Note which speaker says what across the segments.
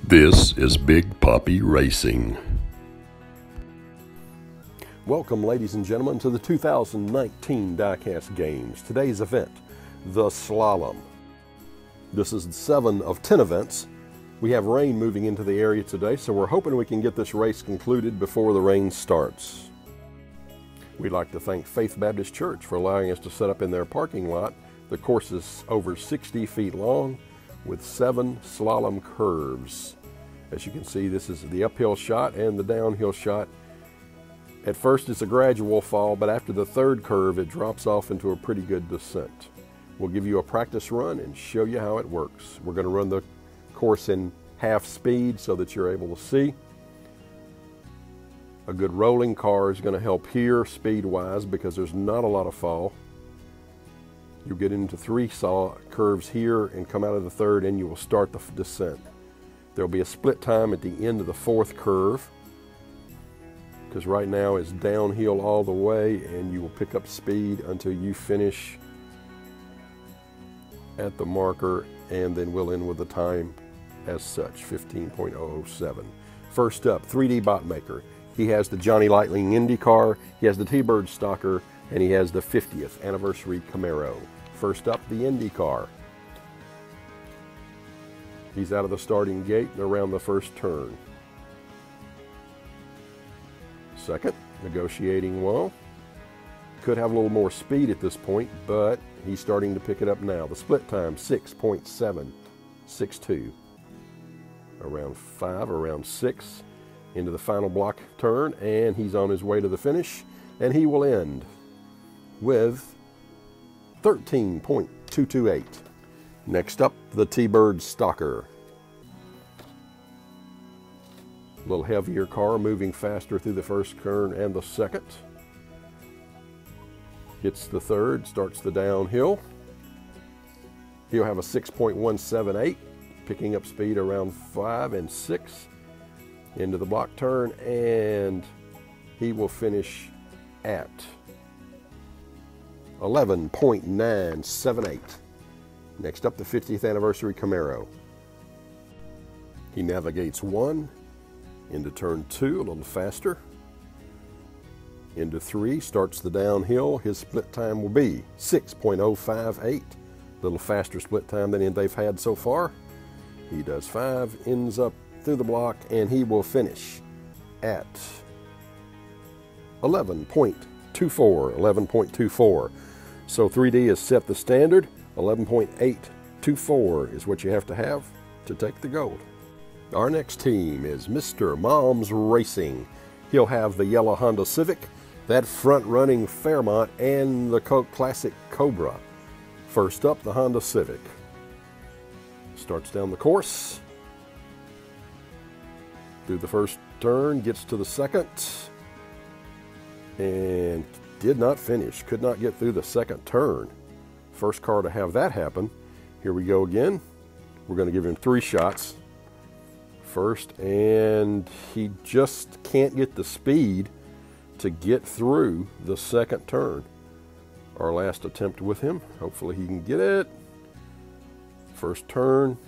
Speaker 1: This is Big Poppy Racing.
Speaker 2: Welcome, ladies and gentlemen, to the 2019 Diecast Games. Today's event, the Slalom. This is 7 of 10 events. We have rain moving into the area today, so we're hoping we can get this race concluded before the rain starts. We'd like to thank Faith Baptist Church for allowing us to set up in their parking lot. The course is over 60 feet long with 7 slalom curves. As you can see, this is the uphill shot and the downhill shot. At first it's a gradual fall, but after the 3rd curve it drops off into a pretty good descent. We'll give you a practice run and show you how it works. We're going to run the course in half speed so that you're able to see. A good rolling car is going to help here speed-wise because there's not a lot of fall. You'll get into 3 curves here and come out of the 3rd, and you will start the descent. There'll be a split time at the end of the 4th curve because right now it's downhill all the way, and you will pick up speed until you finish at the marker, and then we'll end with the time as such, 15.007. First up, 3D Bot Maker. He has the Johnny Lightning Indy car, he has the T-Bird Stalker, and he has the 50th anniversary Camaro. First up, the Indy car. He's out of the starting gate and around the first turn. Second, negotiating well. Could have a little more speed at this point, but he's starting to pick it up now. The split time, 6.762. Around 5, around 6, into the final block turn, and he's on his way to the finish, and he will end with 13.228. Next up, the T-Bird Stalker. A little heavier car, moving faster through the first turn and the second. Hits the 3rd, starts the downhill. He'll have a 6.178, picking up speed around 5 and 6 into the block turn, and he will finish at 11.978. Next up, the 50th anniversary Camaro. He navigates 1 into turn 2, a little faster. Into 3, starts the downhill. His split time will be 6.058, a little faster split time than they've had so far. He does 5, ends up through the block, and he will finish at 11.24. So 3D has set the standard. 11.824 is what you have to take the gold. Our next team is Mr. Mom's Racing. He'll have the yellow Honda Civic, that front-running Fairmont, and the Classic Cobra. First up, the Honda Civic. Starts down the course. Through the first turn, gets to the second, and did not finish. Could not get through the second turn. First car to have that happen. Here we go again. We're going to give him 3 shots. First, and he just can't get the speed to get through the second turn. Our last attempt with him. Hopefully he can get it. First turn,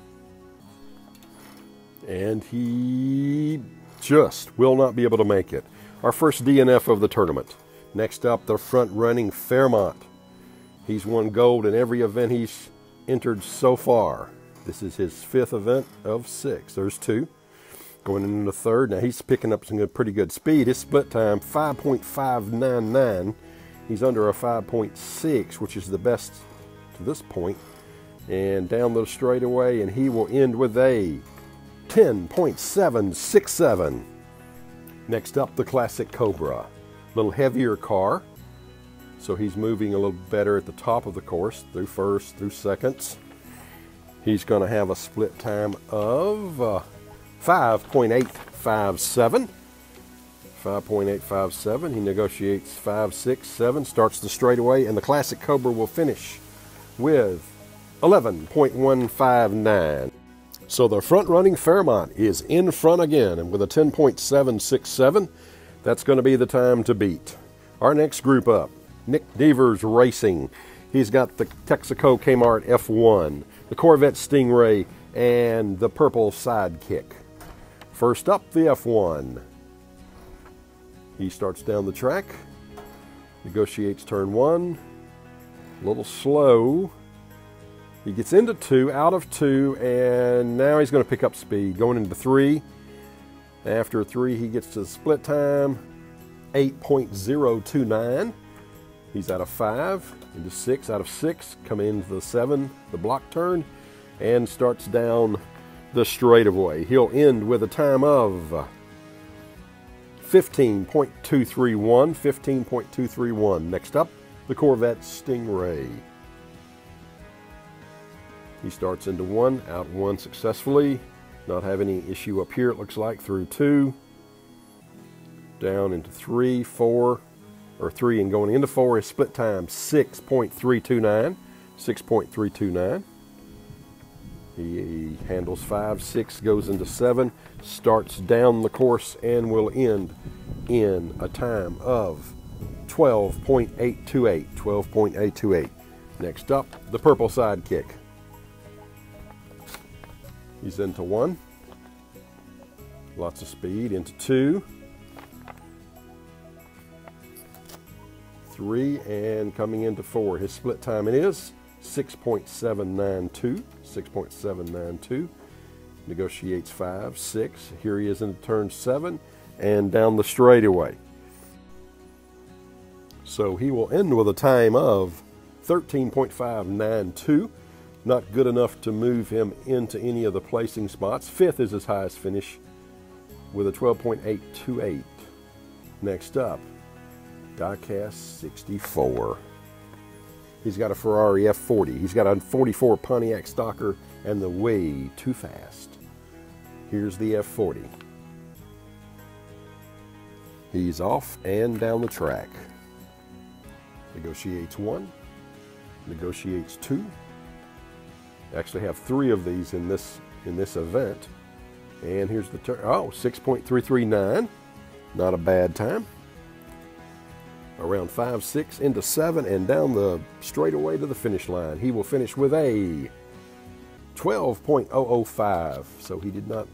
Speaker 2: and he just will not be able to make it. Our first DNF of the tournament. Next up, the front-running Fairmont. He's won gold in every event he's entered so far. This is his 5th event of 6. There's 2. Going into the 3rd. Now he's picking up some pretty good speed. His split time, 5.599. He's under a 5.6, which is the best to this point. And down the straightaway, and he will end with a 10.767. Next up, the Classic Cobra. A little heavier car, so he's moving a little better at the top of the course, through first, through seconds. He's going to have a split time of 5.857. 5.857. He negotiates 5, 6, 7, starts the straightaway, and the Classic Cobra will finish with 11.159. So the front-running Fairmont is in front again, and with a 10.767, that's going to be the time to beat. Our next group up, Nick Devers Racing. He's got the Texaco Kmart F1, the Corvette Stingray, and the purple sidekick. First up, the F1. He starts down the track, negotiates turn 1, a little slow. He gets into 2, out of 2, and now he's going to pick up speed, going into 3. After 3, he gets to the split time, 8.029. He's out of 5, into 6, out of 6, coming into the 7, the block turn, and starts down the straightaway. He'll end with a time of 15.231, 15.231. Next up, the Corvette Stingray. He starts into 1, out 1 successfully. Not have any issue up here, it looks like, through 2. Down into 3, 4, or 3 and going into 4. His split time, 6.329. 6.329. He handles 5, 6, goes into 7, starts down the course, and will end in a time of 12.828. 12.828. Next up, the purple sidekick. He's into 1. Lots of speed. Into 2. 3, and coming into 4. His split time it is 6.792. 6.792. Negotiates 5, 6. Here he is into turn 7 and down the straightaway. So he will end with a time of 13.592. Not good enough to move him into any of the placing spots. 5th is his highest finish with a 12.828. Next up, Diecast 64. He's got a Ferrari F40. He's got a 44 Pontiac Stalker and the way too fast. Here's the F40. He's off and down the track. Negotiates 1. Negotiates 2. Actually have 3 of these in this event. And here's the turn. Oh, 6.339. Not a bad time. Around 5, 6 into 7 and down the straightaway to the finish line. He will finish with a 12.005. So he did not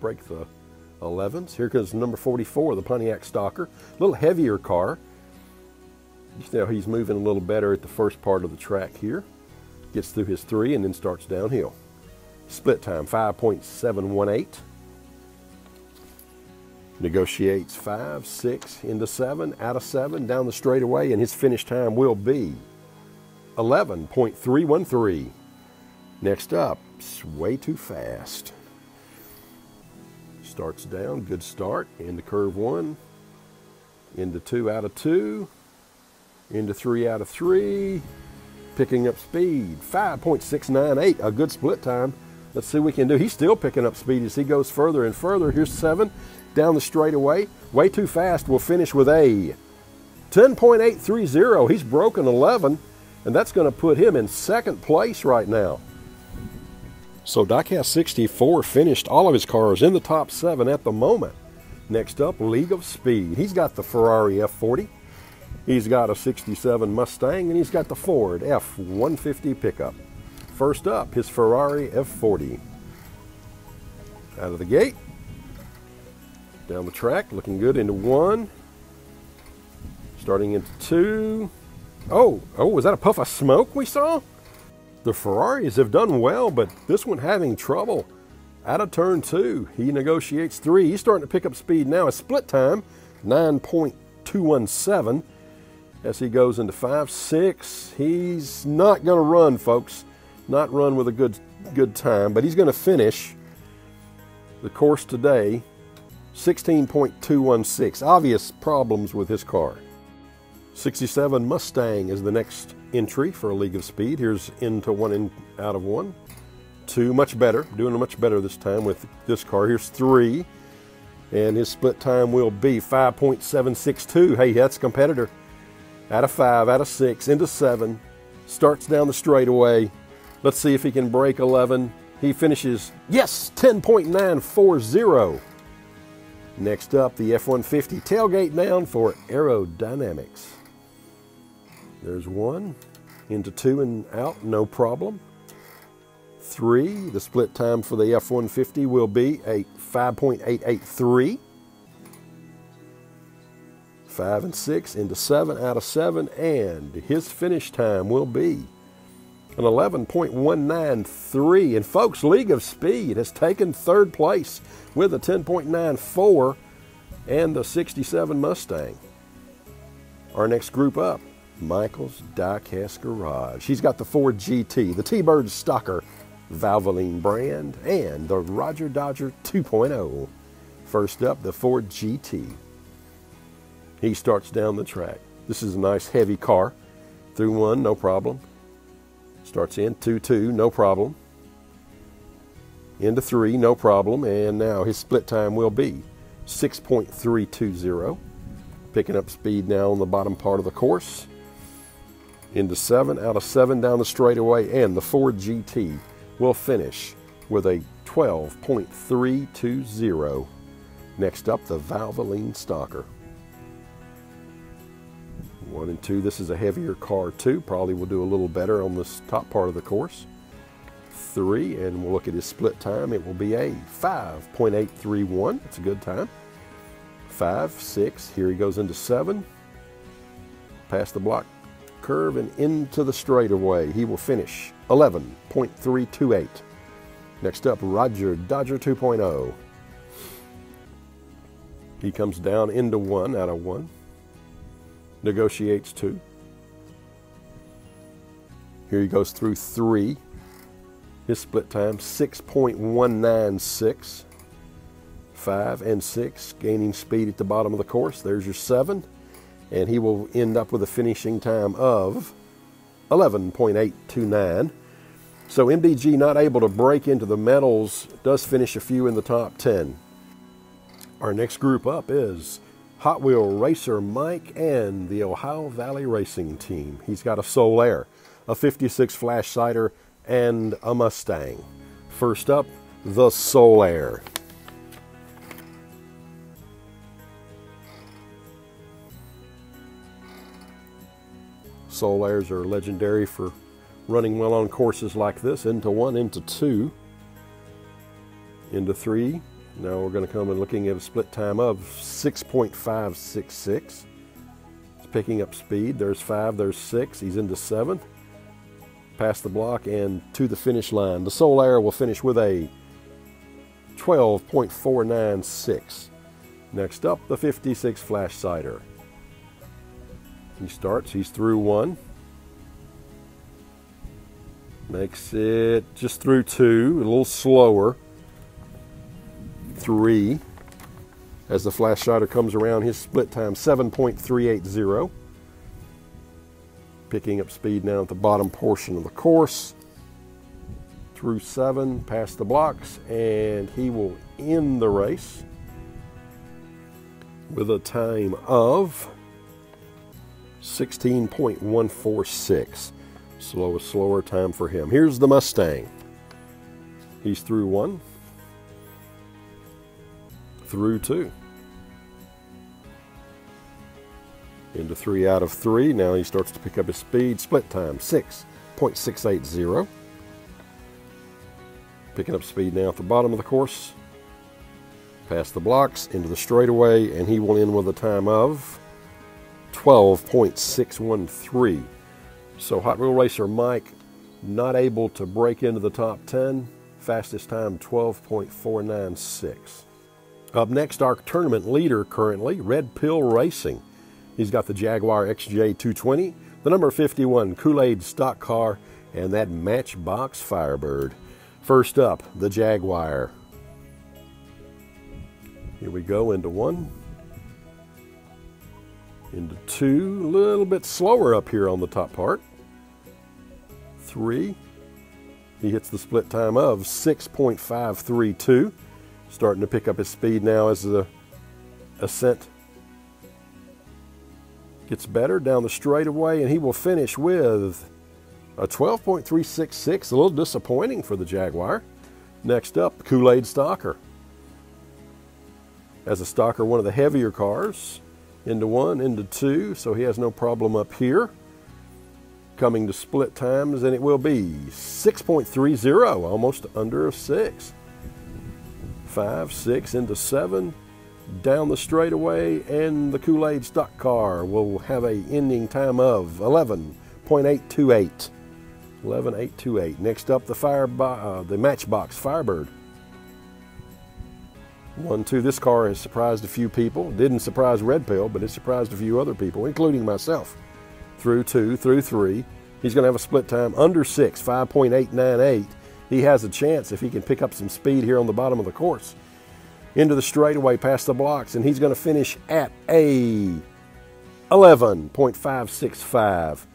Speaker 2: break the 11s. Here comes number 44, the Pontiac Stalker. A little heavier car. You see how he's moving a little better at the first part of the track here. Gets through his 3 and then starts downhill. Split time 5.718. Negotiates 5, 6 into 7, out of 7, down the straightaway, and his finish time will be 11.313. Next up, way too fast. Starts down, good start, into curve 1, into 2 out of 2, into 3 out of 3, picking up speed, 5.698, a good split time. Let's see what we can do. He's still picking up speed as he goes further and further. Here's 7, down the straightaway, way too fast. We'll finish with a 10.830. He's broken 11, and that's going to put him in 2nd place right now. So Diecast 64 finished all of his cars in the top 7 at the moment. Next up, League of Speed. He's got the Ferrari F40. He's got a 67 Mustang, and he's got the Ford F-150 pickup. First up, his Ferrari F40. Out of the gate. Down the track, looking good into 1. Starting into 2. Oh, was that a puff of smoke we saw? The Ferraris have done well, but this one having trouble. Out of turn 2, he negotiates 3. He's starting to pick up speed now. His split time, 9.217. As he goes into 5, 6. He's not going to run, folks. Not run with a good time, but he's going to finish the course today 16.216. Obvious problems with his car. 67 Mustang is the next entry for a League of Speed. Here's into 1 and out of 1. 2, much better. Doing much better this time with this car. Here's 3. And his split time will be 5.762. Hey, that's a competitor. Out of 5, out of 6, into 7. Starts down the straightaway. Let's see if he can break 11. He finishes, yes, 10.940. Next up, the F-150 tailgate down for aerodynamics. There's 1, into 2 and out, no problem. 3. The split time for the F-150 will be a 5.883. 5 and 6 into 7 out of 7, and his finish time will be an 11.193. And folks, League of Speed has taken third place with a 10.94 and the 67 Mustang. Our next group up, Michael's Diecast Garage. He's got the Ford GT, the T-Bird Stalker Valvoline brand, and the Roger Dodger 2.0. First up, the Ford GT. He starts down the track. This is a nice heavy car. Through 1, no problem. Starts in 2-2, no problem. Into 3, no problem. And now his split time will be 6.320. Picking up speed now on the bottom part of the course. Into 7 out of 7 down the straightaway, and the Ford GT will finish with a 12.320. Next up, the Valvoline Stalker. 1 and 2, this is a heavier car too. Probably will do a little better on this top part of the course. 3, and we'll look at his split time. It will be a 5.831. It's a good time. 5, 6, here he goes into 7. Past the block curve and into the straightaway. He will finish 11.328. Next up, Roger Dodger 2.0. He comes down into 1 out of 1. Negotiates 2. Here he goes through 3. His split time 6.196. 5 and 6, gaining speed at the bottom of the course. There's your 7, and he will end up with a finishing time of 11.829. So MDG, not able to break into the medals, does finish a few in the top 10. Our next group up is Hot Wheel Racer Mike and the Ohio Valley Racing Team. He's got a Soul Air, a 56 Flash Cider, and a Mustang. First up, the Soul Air. Soul Airs are legendary for running well on courses like this. Into 1, into 2, into 3. Now we're going to come and looking at a split time of 6.566. It's picking up speed. There's 5, there's 6. He's into 7. Past the block and to the finish line. The Soul Air will finish with a 12.496. Next up, the 56 Flash Cider. He starts, he's through 1. Makes it just through 2, a little slower. 3. As the Flash Cider comes around, his split time 7.380. Picking up speed now at the bottom portion of the course. Through 7, past the blocks, and he will end the race with a time of 16.146. Slower time for him. Here's the Mustang. He's through 1. Through 2. Into 3 out of 3. Now he starts to pick up his speed. Split time 6.680. Picking up speed now at the bottom of the course. Past the blocks, into the straightaway, and he will end with a time of 12.613. So Hot Wheel Racer Mike not able to break into the top 10. Fastest time 12.496. Up next, our tournament leader currently, Red Pill Racing. He's got the Jaguar XJ220, the number 51 Kool-Aid stock car, and that Matchbox Firebird. First up, the Jaguar. Here we go, into 1. Into 2, a little bit slower up here on the top part. 3, he hits the split time of 6.532. Starting to pick up his speed now as the ascent gets better down the straightaway, and he will finish with a 12.366. A little disappointing for the Jaguar. Next up, Kool-Aid Stalker. As a Stalker, one of the heavier cars. Into 1, into 2, so he has no problem up here. coming to split times, and it will be 6.30, almost under a 6. 5, 6 into 7, down the straightaway, and the Kool-Aid stock car will have a ending time of 11.828. 11.828. Next up, the Matchbox Firebird. 1, 2. This car has surprised a few people. Didn't surprise Red Pill, but it surprised a few other people, including myself. Through 2, through 3. He's going to have a split time under 6, 5.898. He has a chance if he can pick up some speed here on the bottom of the course. Into the straightaway past the blocks, and he's going to finish at a 11.565.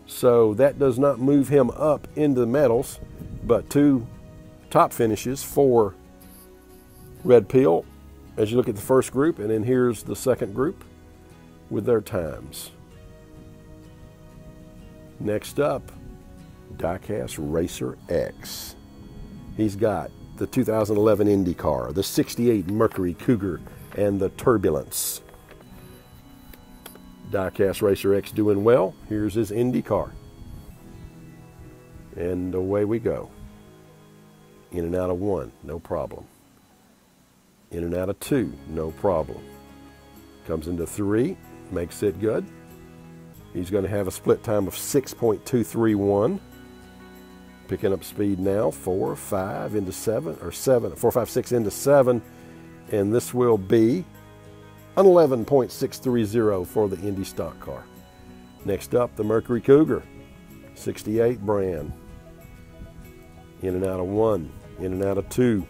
Speaker 2: So that does not move him up into the medals, but 2 top finishes for Red Pill as you look at the first group, and then here's the second group with their times. Next up, Diecast Racer X. He's got the 2011 Indy car, the 68 Mercury Cougar, and the Turbulence. Diecast Racer X doing well. Here's his Indy car. And away we go. In and out of 1, no problem. In and out of 2, no problem. Comes into 3, makes it good. He's going to have a split time of 6.231. Picking up speed now, 4, 5 into 7, or 7, 4, 5, 6 into 7. And this will be an 11.630 for the Indy stock car. Next up, the Mercury Cougar, 68 brand. In and out of 1, in and out of 2.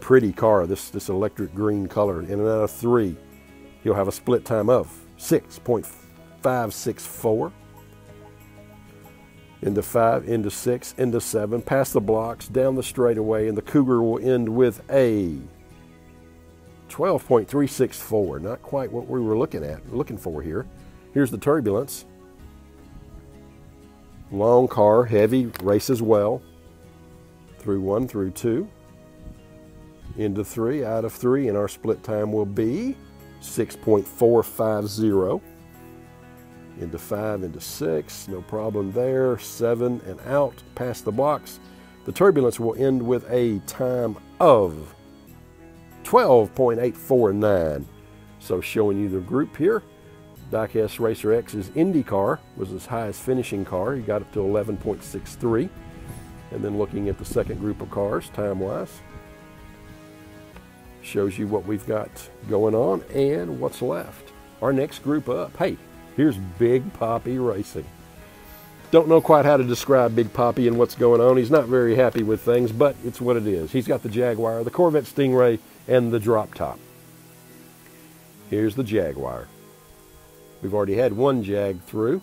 Speaker 2: Pretty car, this electric green color. In and out of 3. He'll have a split time of 6.564. Into 5, into 6, into 7, past the blocks, down the straightaway, and the Cougar will end with a 12.364. Not quite what we were looking for here. Here's the Turbulence. Long car, heavy, races well. Through 1, through 2. Into 3, out of 3, and our split time will be 6.450. Into 5, into 6, no problem there. 7 and out, past the blocks. The Turbulence will end with a time of 12.849. So showing you the group here. Diecast Racer X's Indy car was his highest finishing car. He got up to 11.63. And then looking at the second group of cars, time-wise, shows you what we've got going on and what's left. Our next group up, hey, here's Big Poppy Racing. Don't know quite how to describe Big Poppy and what's going on. He's not very happy with things, but it's what it is. He's got the Jaguar, the Corvette Stingray, and the drop top. Here's the Jaguar. We've already had 1 Jag through.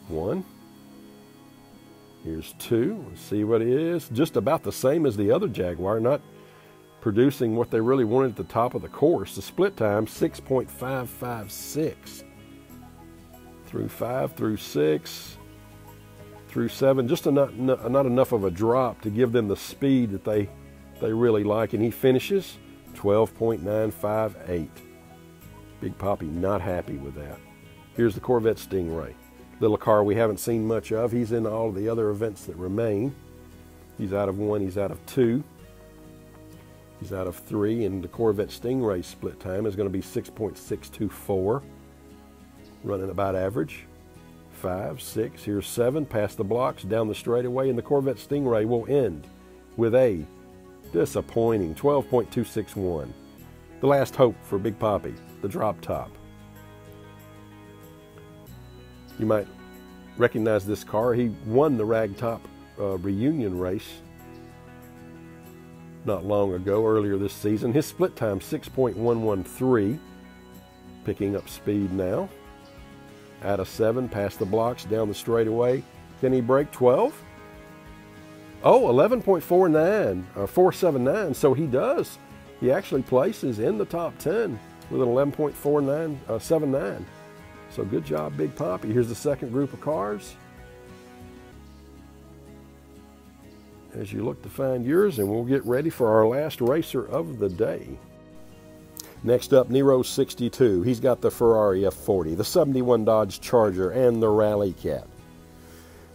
Speaker 2: 1. Here's 2. Let's see what it is. Just about the same as the other Jaguar, not producing what they really wanted at the top of the course. The split time, 6.556. Through 5, through 6, through 7. Just not enough of a drop to give them the speed that they really like. And he finishes 12.958. Big Poppy not happy with that. Here's the Corvette Stingray. Little car we haven't seen much of. He's in all of the other events that remain. He's out of 1, he's out of 2. He's out of 3, and the Corvette Stingray split time is going to be 6.624. Running about average. 5, 6, here's 7, past the blocks, down the straightaway, and the Corvette Stingray will end with a disappointing 12.261. The last hope for Big Poppy, the drop top. You might recognize this car. He won the Ragtop reunion race not long ago, earlier this season. His split time, 6.113. Picking up speed now. Out of 7, past the blocks, down the straightaway. Can he break 12? Oh, 11.49, 479. So he does. He actually places in the top 10 with an 11.4979. So good job, Big Poppy. Here's the second group of cars. As you look to find yours, and we'll get ready for our last racer of the day. Next up, Nero's 62. He's got the Ferrari F40, the 71 Dodge Charger, and the Rally Cat.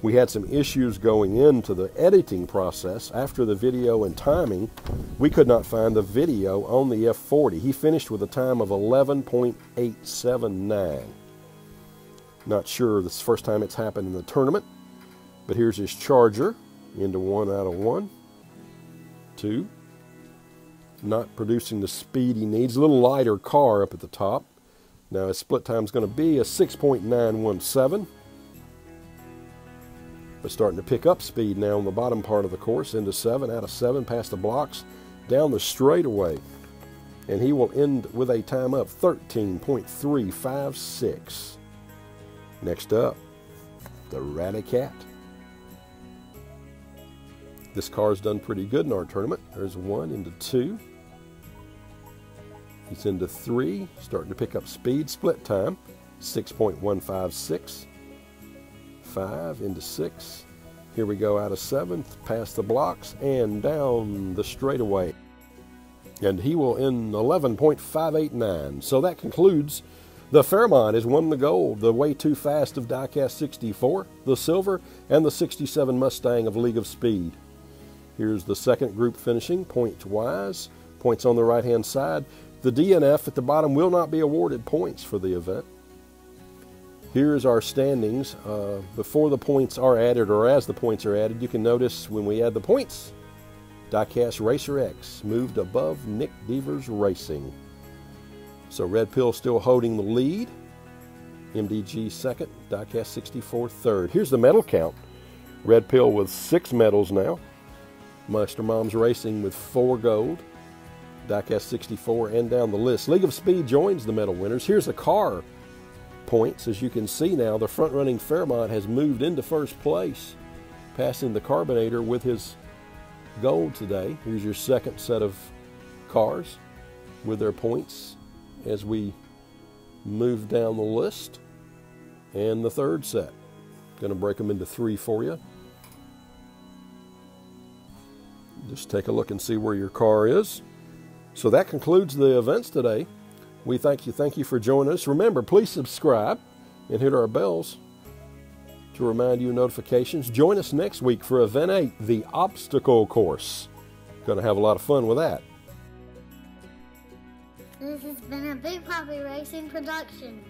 Speaker 2: We had some issues going into the editing process. After the video and timing, we could not find the video on the F40. He finished with a time of 11.879. Not sure this is the first time it's happened in the tournament, but here's his charger into 1 out of 1. 2. Not producing the speed he needs. A little lighter car up at the top. Now his split time is going to be a 6.917. But starting to pick up speed now on the bottom part of the course, into 7 out of 7, past the blocks, down the straightaway. And he will end with a time of 13.356. Next up, the Diecast. This car's done pretty good in our tournament. There's 1 into 2. He's into 3, starting to pick up speed. Split time, 6.156. 5 into 6. Here we go out of 7th, past the blocks and down the straightaway. And he will end 11.589. So that concludes the Fairmont has won the gold, the Way Too Fast of Diecast 64, the silver, and the 67 Mustang of League of Speed. Here's the second group finishing, point-wise. Points on the right-hand side. The DNF at the bottom will not be awarded points for the event. Here's our standings before the points are added, or as the points are added. You can notice when we add the points, Diecast Racer X moved above Nick Devers Racing. So Red Pill still holding the lead. MDG second, Diecast 64 third. Here's the medal count. Red Pill with 6 medals now. Meister Moms Racing with 4 gold. Diecast 64 and down the list. League of Speed joins the medal winners. Here's the car points. As you can see now, the front-running Fairmont has moved into first place, passing the Carbonator with his gold today. Here's your second set of cars with their points as we move down the list. And the third set. Going to break them into 3 for you. Just take a look and see where your car is. So that concludes the events today. We thank you for joining us. Remember, please subscribe and hit our bells to remind you of notifications. Join us next week for Event 8, the obstacle course. Going to have a lot of fun with that.
Speaker 3: This has been a Big Poppy Racing production.